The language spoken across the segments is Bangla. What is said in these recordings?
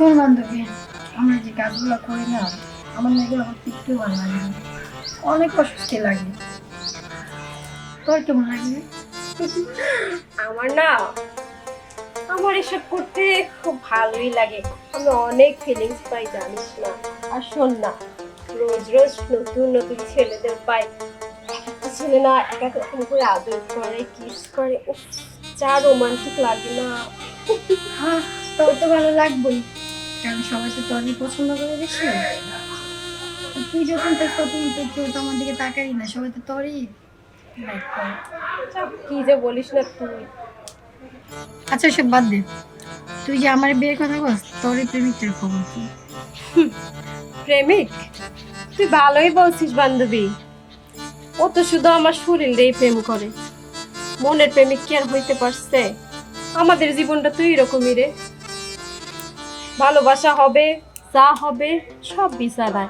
শোন বান্ধবী, আমরা যে কাজগুলো করি না, আমার না এগুলো করতে একটু ভালো লাগে না, অনেক অস্বস্তি লাগে। তোর কেমন লাগে? আমার না, আমার এসব করতে খুব ভালোই লাগে। আমি অনেক ফিলিংস পাই, জানিস না। আর শোন না, রোজ রোজ নতুন নতুন ছেলেদের পাই। এক একটা ছেলে না এক এক রকম করে আদর করে, কিস করে, উফ, যা রোমান্টিক লাগে না। হ্যাঁ, তোর তো ভালো লাগবেই, কারণ সবাই তো তোরই পছন্দ করে বেশি। আর তুই যখন তো তখন তো কেউ তো আমার দিকে তাকাই না, সবাই তো তোরই লাইক করে। কি যে বলিস না তুই। আচ্ছা সব বাদ দে, তুই যে আমার বিয়ের কথা বলছ, তোরই প্রেমিকটার খবর কি? প্রেমিক? তুই ভালোই বলছিস বান্ধবী। ও তো শুধু আমার শরীরেই প্রেম করে, মনের প্রেমিক কি আর হইতে পারছে? আমাদের জীবনটা তো এরকমই রে, ভালোবাসা হবে, যা হবে সব বিছানায়,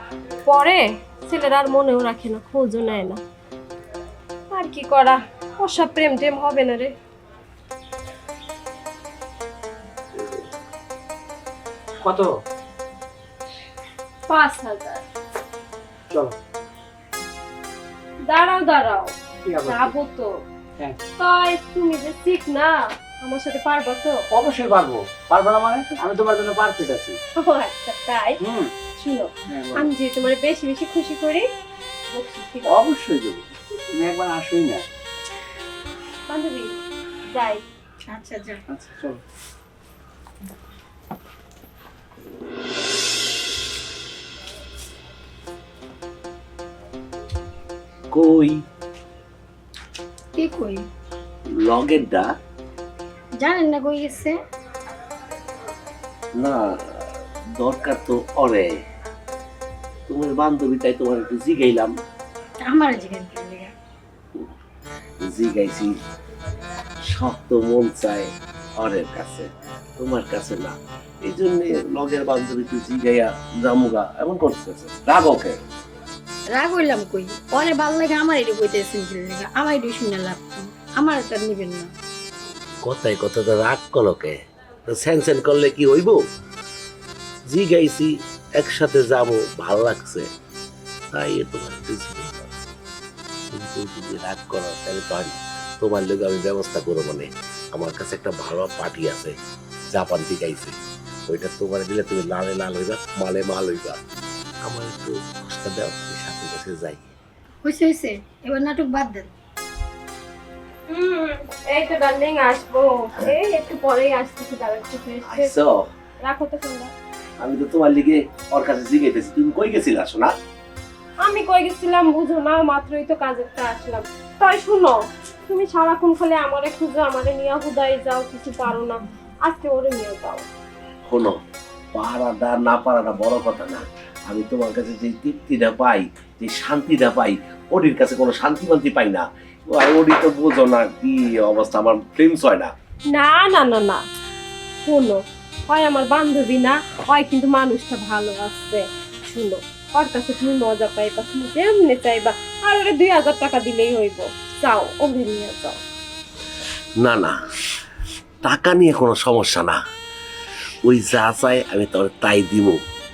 পরে ছেলেরা আর মনেও রাখে না, খোঁজও নেয় না। আর কি করা, ওসব প্রেম টেম হবে না রে। কত? 5,000। চলো। দাঁড়াও দাঁড়াও, কি আবার? যাবো তো। হ্যাঁ। তাই তুমি যে ঠিক না, আমার সাথে পারবা তো? অবশ্যই পারবো। পারবো না মানে? আমি তোমার জন্য পারফেক্ট আছি। ও আচ্ছা তাই। শুনো, হ্যাঁ, বলো। আমি যে তোমার বেশি বেশি খুশি করি, বকশিশ দিবো। অবশ্যই দেবো। তুমি একবার আসোই না। বান্ধবী যাই। আচ্ছা যা। আচ্ছা চলো। কই কি কই? লগেরটা? জানেন না কই গেছে? না, দরকার তো অরে। তোমার বান্ধবী, তাই তোমার একটু জিগাইলাম। আমার জিজ্ঞেস করলে জিগাইছি, শক্ত মন চায় অরের কাছে, তোমার কাছে না। এই জন্য লগের বান্ধবী তুই জিগাইয়া জামুগা এমন করতেছে। রাগ ওকে। রাগ হইলাম কই? পরে ভাল লাগে আমার এটি কইতেছেন কি লাগে? আমার এটি শুনে লাভ কি? আমার তার নিবেন না। কথায় কথাটা রাগ কলকে, তো স্যান করলে কি হইব? জিগাইছি, একসাথে যাবো, ভাল লাগছে, তাই তোমার একটু জিগাইলাম। কিন্তু যদি রাগ করো তাহলে তো আমি তোমার লোক আমি ব্যবস্থা করবো। মানে আমার কাছে একটা ভালো পার্টি আছে, জাপান থেকে আইছে, ওইটা তোমার দিলে তুমি লালে লাল হইবা, মালে মাল হইবা। আমার একটু কষ্ট দাও, তুমি সাথে কাছে যাই। হইছে হইছে, এবার নাটক বাদ দেন। এই তো ডার্লিং আসবো, এই একটু পরেই আসতেছি, দাঁড়া একটু ফ্রেশ আইসো? রাখো তো ফোনটা। আমি তো তোমার লিগে ওর কাছে জিগাইতেছি, তুমি কই গেছিলা শোনা? আমি কই গেছিলাম বুঝো না, মাত্রই তো কাজেরটা আসলাম। তাই শুনো, তুমি সারাক্ষণ খালি আমারে খুঁজো, আমারে নিয়ে হুদাই যাও, কিছু পারো না। আজকে ওরে নিয়ে যাও। শোনো, পারাটা না পারাটা বড় কথা না, আমি তোমার কাছে যে তৃপ্তিটা পাই, যে শান্তিটা পাই, ওটির কাছে কোনো শান্তি মান্তি পাই না। আর ওটি তো বোঝো না কি অবস্থা, আমার প্রেম হয় না। না না না না, শোনো, হয় আমার বান্ধবী না হয় কিন্তু মানুষটা ভালো আছে। শুনো, ওর কাছে তুমি মজা পাইবা, তুমি যেমনি চাইবা, আর ওরে 2,000 টাকা দিলেই হইব। যাও, ওরে নিয়ে যাও। না না, টাকা নিয়ে কোনো সমস্যা না, ওই যা চাই আমি তোর তাই দিব,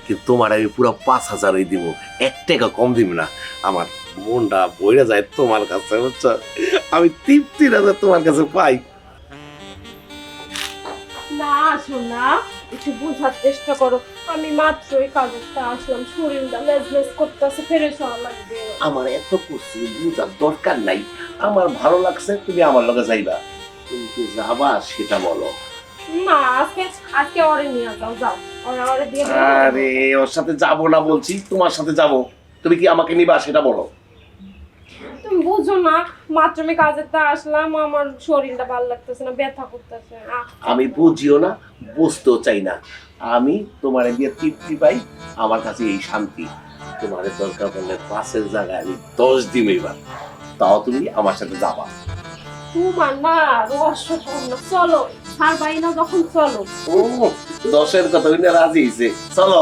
কিন্তু তোমার আমি পুরো 5,000 দিব, 1 টাকা কম দিব না। আমার মনটা বইরা যায় তোমার কাছে, বুঝছো? আমি তৃপ্তিটা যে তোমার কাছে পাই। না শোনা, একটু বোঝার চেষ্টা করো। আমি মাত্রই কাজেরটা আসলাম, শরীরটা লেজলেজ করতেছে, ফ্রেশ হওয়া লাগবে। আমার এত কিছু বুঝার দরকার নাই, আমার ভালো লাগছে, তুমি আমার লগে যাইবা। তুমি কি যাবা সেটা বলো। না, আজকে আজকে ওরে নিয়ে যাও, যাও। ওরে দিয়ে দিও। আরে ওর সাথে যাব না বলছি, তোমার সাথে যাব। তুমি কি আমাকে নিবা সেটা বলো। তুমি বুঝো না, মাত্র আমি কাজেরটা আসলাম, আমার শরীরটা ভালো লাগতেছে না, ব্যথা করতেছে। আমি বুঝিও না, বুঝতেও চাই না, আমি তোমার দিয়ে তৃপ্তি পাই, আমার কাছে এই শান্তি। তোমার দরকার পড়লে 5-এর জায়গায় আমি 10 দিম এবার, তাও তুমি আমার সাথে যাবা। তোমার না রহস্য না, চলো, ছাড়বাই না যখন, চলো। ও 10-এর কথা রাজি হয়েছে, চলো।